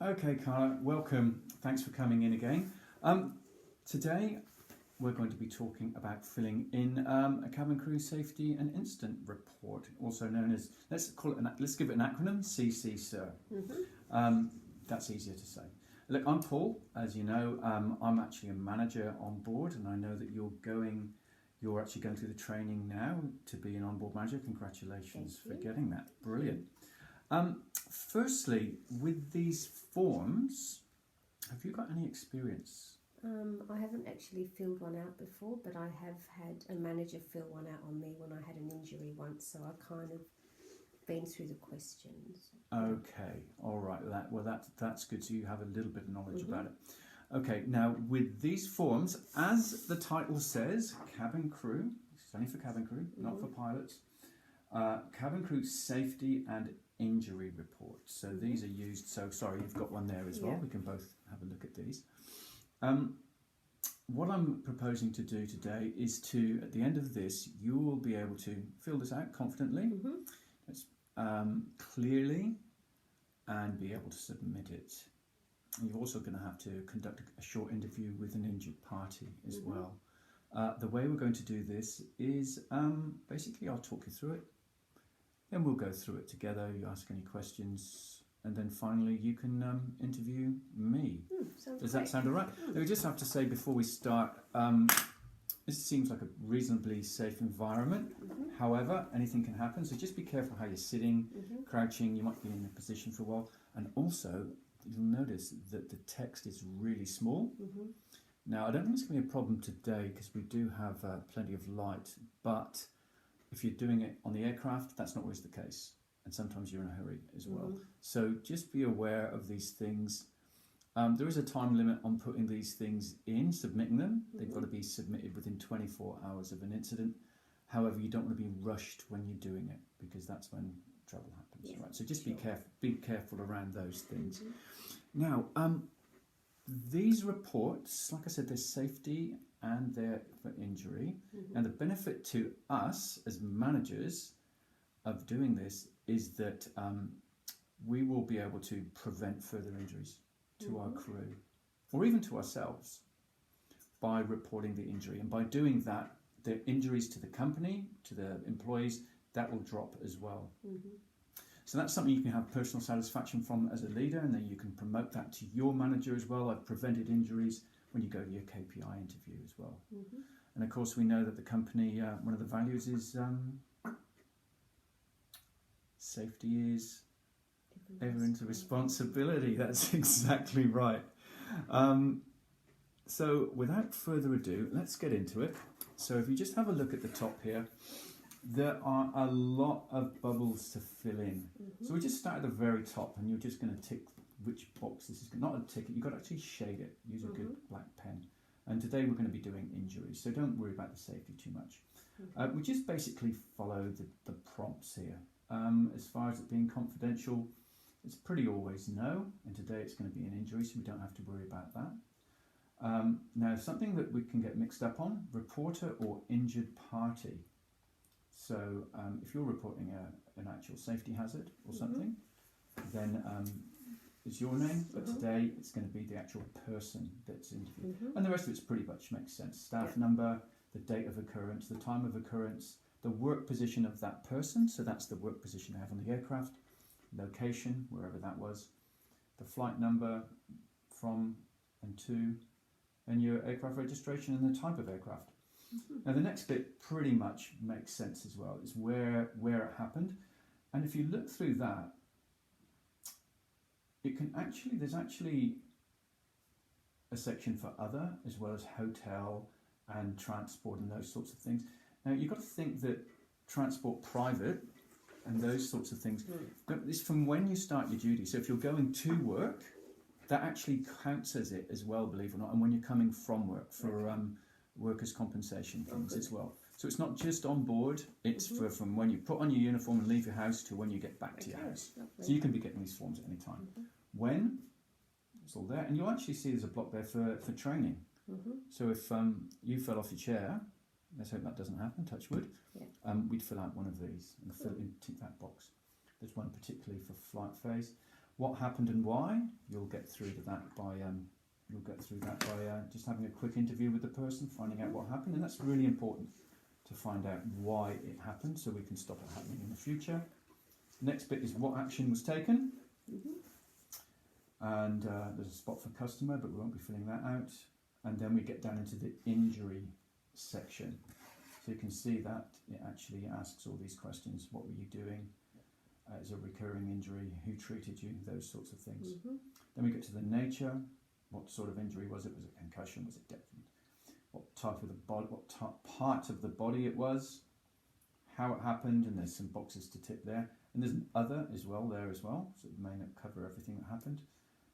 Okay, Carla, welcome. Thanks for coming in again. Today we're going to be talking about filling in a cabin crew safety and incident report, also known as, let's give it an acronym, CC, sir. That's easier to say. Look, I'm Paul. As you know, I'm actually a manager on board, and I know that you're actually going through the training now to be an onboard manager. Congratulations for getting that. Brilliant. Firstly, with these forms, have you got any experience? I haven't actually filled one out before, but I have had a manager fill one out on me when I had an injury once, so I've kind of been through the questions. Okay, all right. That's good. So you have a little bit of knowledge about it. Okay, now with these forms, as the title says, cabin crew. It's only for cabin crew, not for pilots. Cabin crew safety and injury reports. So these are used. So sorry, you've got one there as well. We can both have a look at these. What I'm proposing to do today is to, at the end of this, you will be able to fill this out confidently, clearly, and be able to submit it. And you're also going to have to conduct a short interview with an injured party as well. The way we're going to do this is basically I'll talk you through it, then we'll go through it together, you ask any questions, and then finally you can interview me. Does that sound all right? We just have to say before we start, this seems like a reasonably safe environment. However, anything can happen, so just be careful how you're sitting, crouching. You might be in a position for a while, and also you'll notice that the text is really small. Now, I don't think it's going to be a problem today because we do have plenty of light, but if you're doing it on the aircraft, that's not always the case, and sometimes you're in a hurry as well. So just be aware of these things. There is a time limit on putting these things in, submitting them. They've got to be submitted within 24 hours of an incident. However, you don't want to be rushed when you're doing it because that's when trouble happens. Right? So just be careful around those things. Now, these reports, like I said, they're safety and they're for injury. And the benefit to us as managers of doing this is that we will be able to prevent further injuries to our crew or even to ourselves by reporting the injury. And by doing that, the injuries to the company, to the employees, that will drop as well. So that's something you can have personal satisfaction from as a leader, and then you can promote that to your manager as well. I've prevented injuries when you go to your KPI interview as well. And of course we know that the company, one of the values is safety is everyone's responsibility. That's exactly right. So without further ado, let's get into it. So if you just have a look at the top here, there are a lot of bubbles to fill in. So we just start at the very top, and you're just going to tick which box this is. Not a ticket, you've got to actually shade it. Use a good black pen. And today we're going to be doing injuries, so don't worry about the safety too much. We just basically follow the prompts here. As far as it being confidential, it's pretty always no, and today it's going to be an injury, so we don't have to worry about that. Now, something that we can get mixed up on, reporter or injured party. So if you're reporting an actual safety hazard or something, then it's your name, but today it's going to be the actual person that's interviewed. And the rest of it's pretty much makes sense. Staff number, the date of occurrence, the time of occurrence, the work position of that person, so that's the work position they have on the aircraft, location, wherever that was, the flight number from and to, and your aircraft registration and the type of aircraft. Now the next bit pretty much makes sense as well. It's where it happened, and if you look through that, there's actually a section for other as well as hotel and transport and those sorts of things. Now you've got to think that transport private and those sorts of things, it's from when you start your duty. So if you're going to work, that actually counts as it as well, believe it or not, and when you're coming from work for workers' compensation things as well. So it's not just on board, it's from when you put on your uniform and leave your house to when you get back to your house. So you can be getting these forms at any time. When, it's all there, and you'll actually see there's a block there for training. So if you fell off your chair, let's hope that doesn't happen, touch wood, we'd fill out one of these and tick that box. There's one particularly for flight phase. What happened and why? You'll get through to that by just having a quick interview with the person, finding out what happened, and that's really important to find out why it happened, so we can stop it happening in the future. Next bit is what action was taken, and there's a spot for customer, but we won't be filling that out. And then we get down into the injury section. So you can see that it actually asks all these questions. What were you doing? Is a recurring injury? Who treated you? Those sorts of things. Then we get to the nature. What sort of injury was it? Was it concussion? Was it death? What type of the body? What part of the body it was? How it happened? And there's some boxes to tick there. And there's an other as well there as well. So it may not cover everything that happened.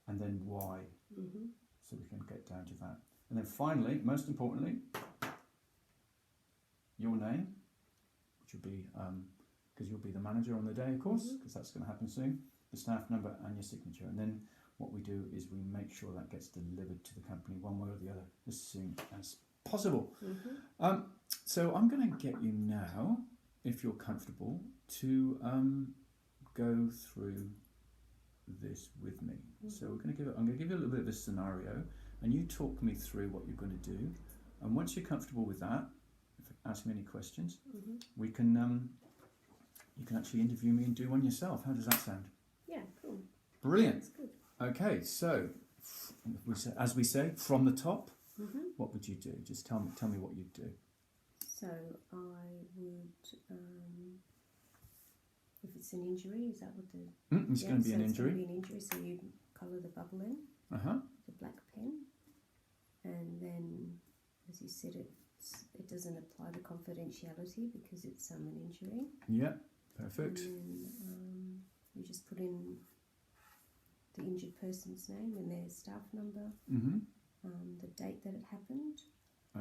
And then why? So we can get down to that. And then finally, most importantly, your name, which will be, because you'll be the manager on the day, of course, because that's going to happen soon, the staff number and your signature. And then what we do is we make sure that gets delivered to the company one way or the other as soon as possible. So I'm going to get you now, if you're comfortable, to go through this with me. So I'm going to give you a little bit of a scenario, and you talk me through what you're going to do. And once you're comfortable with that, if you ask me any questions, we can you can actually interview me and do one yourself. How does that sound? Yeah, cool. Brilliant. That's good. Okay, so as we say, from the top, what would you do? Just tell me what you'd do. So I would, if it's an injury, is that what the... It's going to be an injury. It's going to be an injury, so you colour the bubble in with a black pen, and then, as you said, it doesn't apply to confidentiality because it's an injury. Yeah, perfect. And then you just put in the injured person's name and their staff number, the date that it happened.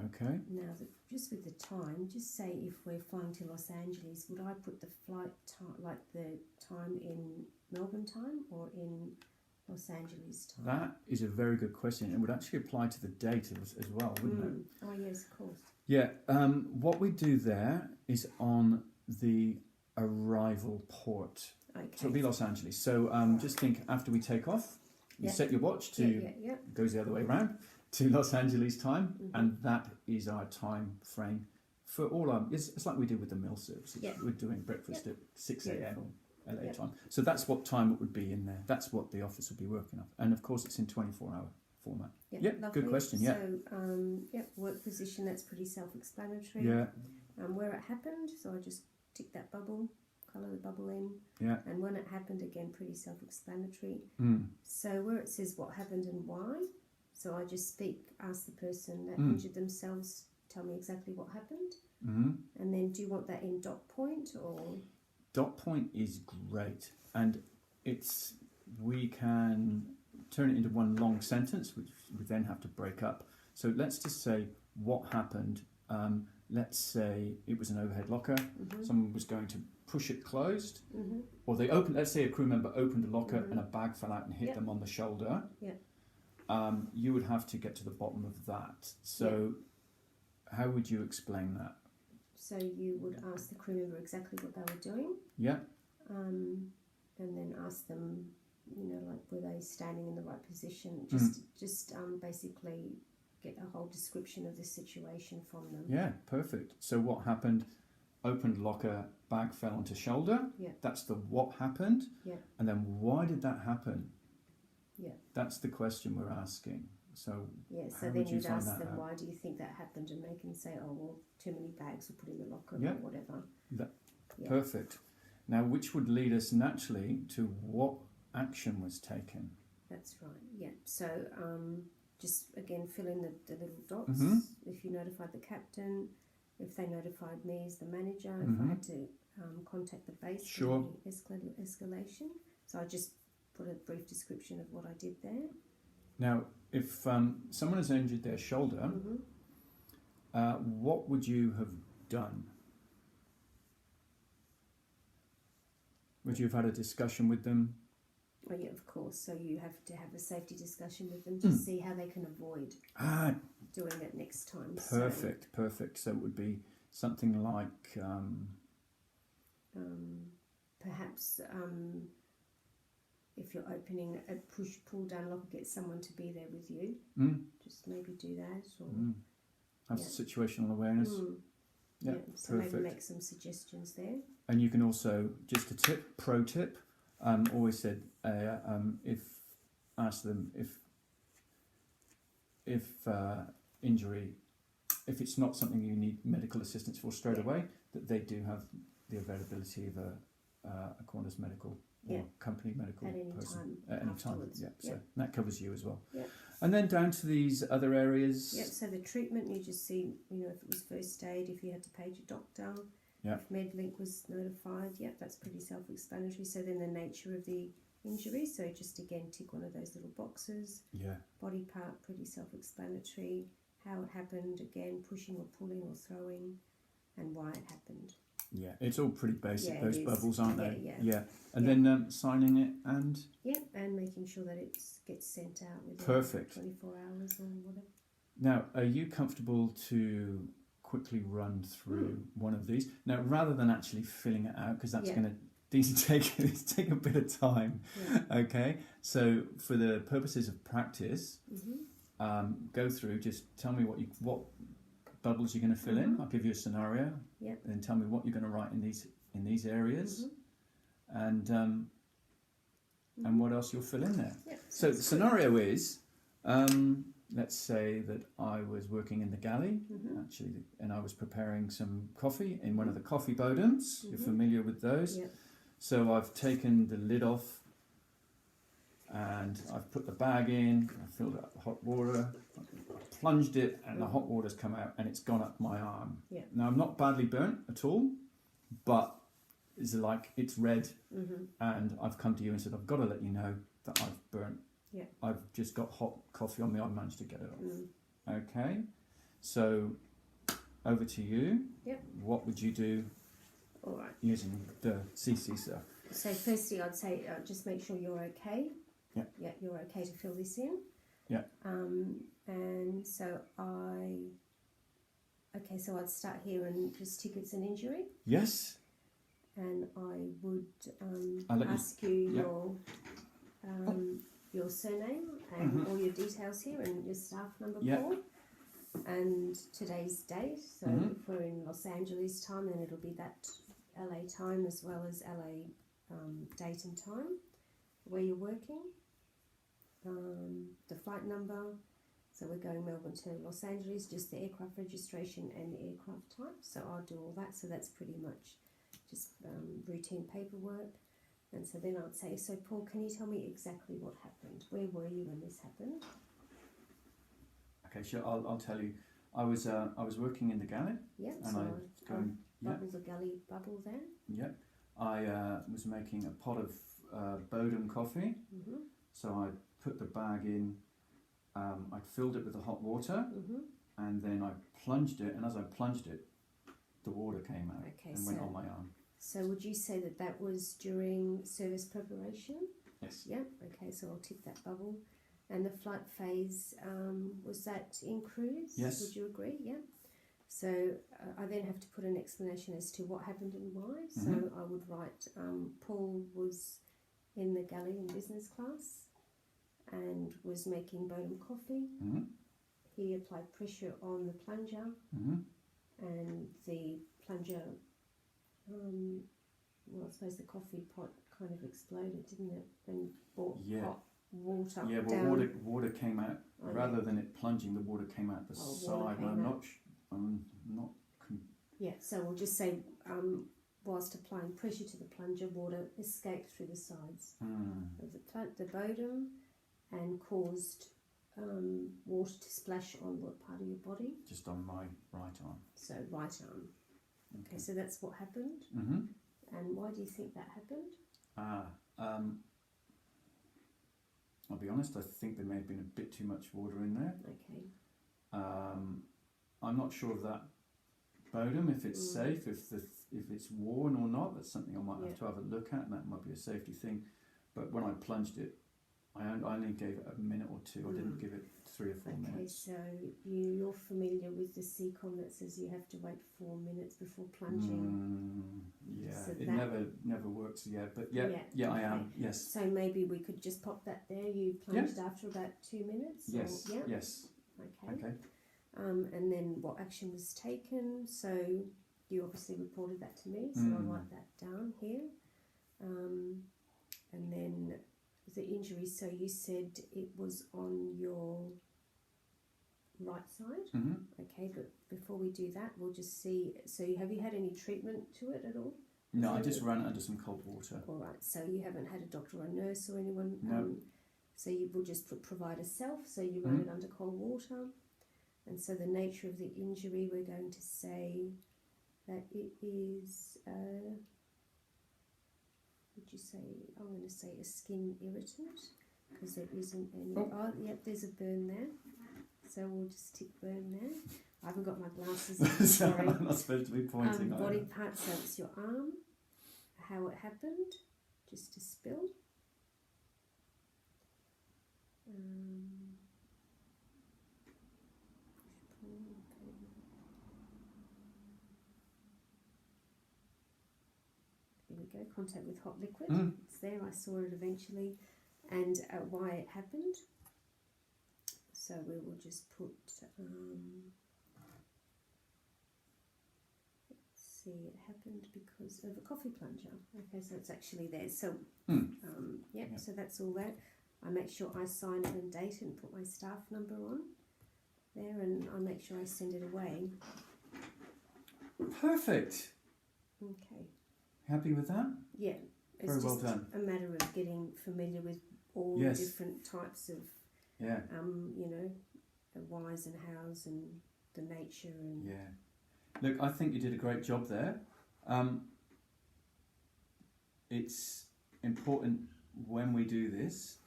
Okay. Now, just with the time, just say if we're flying to Los Angeles, would I put the flight time, like the time in Melbourne time or in Los Angeles time? That is a very good question. It would actually apply to the date as well, wouldn't it? Oh, yes, of course. Yeah. What we do there is on the arrival port. Okay. So it'll be Los Angeles. So just think after we take off, you set your watch to, goes the other way around, to Los Angeles time, and that is our time frame for all our, it's like we do with the meal services. We're doing breakfast at 6 a.m. or LA time. So that's what time it would be in there. That's what the office would be working off. And of course it's in 24-hour format. Yeah, good question. Yeah. So, work position, that's pretty self-explanatory. Yeah. Where it happened, so I just tick that bubble, colour the bubble in. Yeah. And when it happened, again, pretty self-explanatory. So where it says what happened and why, so I just ask the person that injured themselves, tell me exactly what happened. And then do you want that in dot point or? Dot point is great, and we can turn it into one long sentence, which we then have to break up. So let's just say what happened. Let's say it was an overhead locker. Someone was going to push it closed, or they opened. Let's say a crew member opened a locker and a bag fell out and hit them on the shoulder. You would have to get to the bottom of that. So how would you explain that? So you would ask the crew member exactly what they were doing. Yeah. And then ask them, like were they standing in the right position? Just basically get a whole description of the situation from them. Yeah, perfect. So what happened? Opened locker, bag fell onto shoulder. Yeah. That's the what happened. Yeah. And then why did that happen? Yeah. That's the question we're asking. So so then you'd ask them, why do you think that happened? And they can say, oh, well, too many bags were put in the locker or whatever. Perfect. Now, which would lead us naturally to what action was taken? That's right, yeah. So just, again, fill in the little dots. If you notified the captain, if they notified me as the manager, if I had to contact the base for any escalation. So I just put a brief description of what I did there. Now, if someone has injured their shoulder, what would you have done? Would you have had a discussion with them? Oh, yeah, of course. So you have to have a safety discussion with them to see how they can avoid doing that next time. Perfect. So it would be something like... perhaps if you're opening a pull down lock, get someone to be there with you. Just maybe do that. Or, have situational awareness. Yeah, so perfect. maybe make some suggestions there. And you can also, just a pro tip, always said, ask them if injury, if it's not something you need medical assistance for straight away, that they do have the availability of a Corners medical or company medical person at any time. Yeah, so that covers you as well. Yeah. And then down to these other areas. Yeah, so the treatment, you just see, if it was first aid, if you had to page your doctor, if MedLink was notified, that's pretty self-explanatory. So then the nature of the injury, so just again tick one of those little boxes. Body part, pretty self-explanatory. How it happened, again, pushing or pulling or throwing, and why it happened. Yeah, it's all pretty basic, those bubbles, aren't they? Yeah. And then signing it and... and making sure that it gets sent out within 24 hours or whatever. Now, are you comfortable to quickly run through one of these? Now, rather than actually filling it out, because that's going to... These take a bit of time, okay? So, for the purposes of practice, go through, just tell me what bubbles you're going to fill in. I'll give you a scenario, and then tell me what you're going to write in these areas, and what else you'll fill in there. So the scenario is, let's say that I was working in the galley, actually, and I was preparing some coffee in one of the coffee bodums. You're familiar with those. So I've taken the lid off, and I've put the bag in, I filled it up with hot water, I plunged it, and the hot water's come out, and it's gone up my arm. Now, I'm not badly burnt at all, but it's red, and I've come to you and said, I've got to let you know that I've burnt. I've just got hot coffee on me, I managed to get it off. Okay, so over to you. What would you do using the CC stuff? So firstly, I'd say just make sure you're okay. You're okay to fill this in. And so I'd start here and just tick it's an injury. Yes. And I would ask you your surname and all your details here and your staff number code and today's date. So if we're in Los Angeles time, then it'll be that LA time as well as LA date and time where you're working. The flight number, so we're going Melbourne to Los Angeles, just the aircraft registration and the aircraft type, so I'll do all that. So that's pretty much just routine paperwork. And so then I'd say, so Paul, can you tell me exactly what happened? Where were you when this happened? Okay, sure, I'll tell you. I was working in the galley. And so I was going... Bubble the galley bubble there. I was making a pot of Bodum coffee. So I put the bag in, I filled it with the hot water, and then I plunged it, and as I plunged it, the water came out and went on my arm. So would you say that was during service preparation? Yes. Okay, so I'll tick that bubble. And the flight phase, was that in cruise? Yes. Would you agree? So I then have to put an explanation as to what happened and why. So I would write, Paul was in the galley in business class and was making Bodum coffee. He applied pressure on the plunger, and the plunger, I suppose the coffee pot kind of exploded, didn't it? And brought hot water down. Water came out, rather than it plunging, the water came out the side. I'm not... so we'll just say, whilst applying pressure to the plunger, water escaped through the sides of the Bodum and caused water to splash on what part of your body? Just on my right arm. So right arm. Okay, so that's what happened. And why do you think that happened? I'll be honest, I think there may have been a bit too much water in there. Okay. I'm not sure of that Bodum, if it's safe, if it's worn or not. That's something I might have to have a look at, and that might be a safety thing. But when I plunged it, I only gave it a minute or two. I didn't give it 3 or 4 minutes. Okay, so you're familiar with the CCOM that says you have to wait 4 minutes before plunging? Yeah, So it that never works. Yeah, but yeah, I am. Yes. So maybe we could just pop that there. You plunged after about 2 minutes. Yes. Or, Yes. Okay. And then what action was taken? So you obviously reported that to me. So I'll write that down here. And then the injury. So you said it was on your right side. Okay, but before we do that, we'll just see. So have you had any treatment to it at all? No, I just ran it under some cold water. All right. So you haven't had a doctor or a nurse or anyone. No. So you will just provide a self. So you run it under cold water. And so the nature of the injury, we're going to say that it is. Would you say? I'm going to say a skin irritant because there isn't any. Oh, yep, there's a burn there. So we'll just tick burn there. I haven't got my glasses on, sorry. I'm not supposed to be pointing. Body part, so it's your arm, how it happened, just to spill. Here we go, contact with hot liquid. It's there, I saw it eventually. And why it happened. So we will just put, let's see, it happened because of a coffee plunger. Okay, so it's actually there. So, so that's all that. I make sure I sign it and date it and put my staff number on there, and I make sure I send it away. Perfect. Okay. Happy with that? Yeah. It's Very well just done. a matter of getting familiar with all the different types of the whys and hows and the nature and Look, I think you did a great job there. It's important when we do this,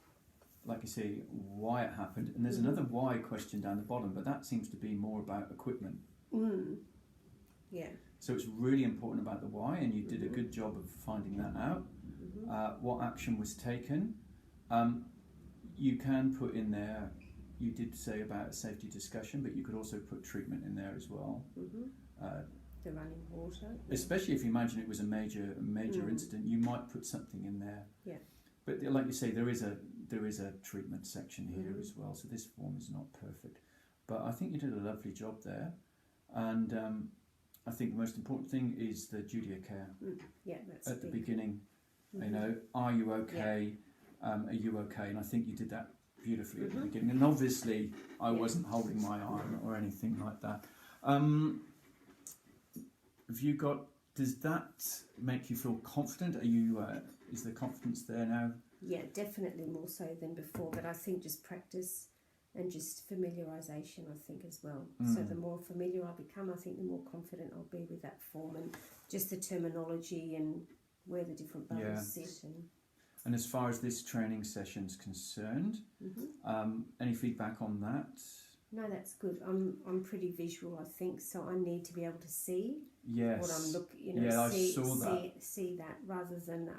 like you say, why it happened, and there's another why question down the bottom, but that seems to be more about equipment. Yeah. So it's really important about the why, and you did a good job of finding that out. What action was taken. You can put in there, you did say about a safety discussion, but you could also put treatment in there as well. The running water. Especially if you imagine it was a major incident, you might put something in there. Yeah. But like you say, there is a treatment section here as well, so this form is not perfect. But I think you did a lovely job there. And I think the most important thing is the duty of care. Yeah, that's at the beginning. You know, are you okay? Are you okay? And I think you did that beautifully at the beginning. And obviously, I wasn't holding my arm or anything like that. Does that make you feel confident? Are you? Is the confidence there now? Yeah, definitely more so than before. But I think just practice and just familiarisation, I think, as well. So the more familiar I become, I think the more confident I'll be with that form and just the terminology and where the different bubbles sit. And as far as this training session's concerned, any feedback on that? No, that's good. I'm pretty visual, I think, so I need to be able to see what I'm looking. I saw that. See that rather than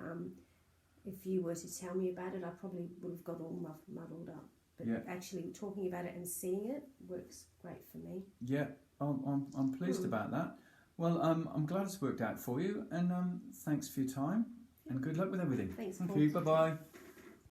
if you were to tell me about it, I probably would have got all muddled up. But actually talking about it and seeing it works great for me. Yeah, I'm pleased about that. Well, I'm glad it's worked out for you, and thanks for your time, and good luck with everything. Thanks, Thank Paul. you. Bye-bye.